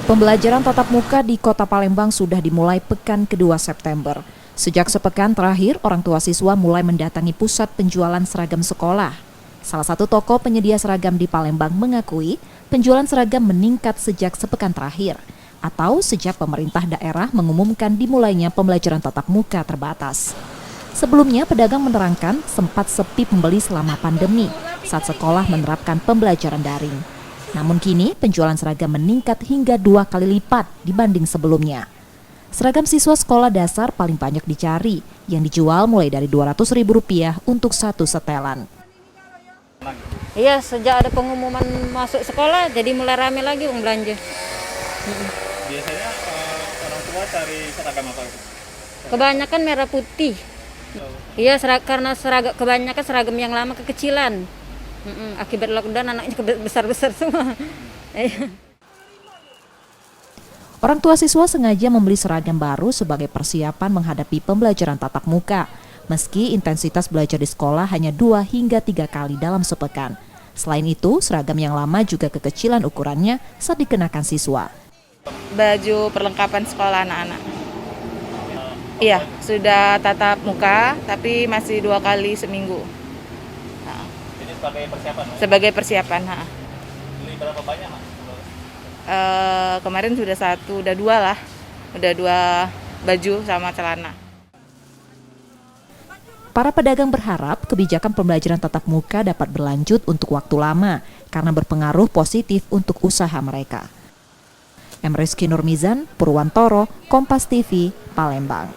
Pembelajaran tatap muka di Kota Palembang sudah dimulai pekan kedua September. Sejak sepekan terakhir, orang tua siswa mulai mendatangi pusat penjualan seragam sekolah. Salah satu toko penyedia seragam di Palembang mengakui penjualan seragam meningkat sejak sepekan terakhir, atau sejak pemerintah daerah mengumumkan dimulainya pembelajaran tatap muka terbatas. Sebelumnya, pedagang menerangkan sempat sepi pembeli selama pandemi saat sekolah menerapkan pembelajaran daring. Namun kini penjualan seragam meningkat hingga 2 kali lipat dibanding sebelumnya. Seragam siswa sekolah dasar paling banyak dicari, yang dijual mulai dari Rp200.000 untuk satu setelan. Iya, sejak ada pengumuman masuk sekolah, jadi mulai ramai lagi uang belanja. Biasanya orang tua cari seragam apa itu? Kebanyakan merah putih. Iya, karena kebanyakan seragam yang lama kekecilan. Akibat lockdown anaknya besar-besar semua. Orang tua siswa sengaja membeli seragam baru sebagai persiapan menghadapi pembelajaran tatap muka, meski intensitas belajar di sekolah hanya 2 hingga 3 kali dalam sepekan. Selain itu, seragam yang lama juga kekecilan ukurannya saat dikenakan siswa. Baju perlengkapan sekolah anak-anak. Iya, sudah tatap muka, tapi masih 2 kali seminggu. Jadi sebagai persiapan? Sebagai persiapan. Beli berapa banyak, Mak? Kemarin sudah 1, udah 2 lah. Udah 2 baju sama celana. Para pedagang berharap kebijakan pembelajaran tatap muka dapat berlanjut untuk waktu lama karena berpengaruh positif untuk usaha mereka. Emriski Nurmizan, Purwantoro, Kompas TV, Palembang.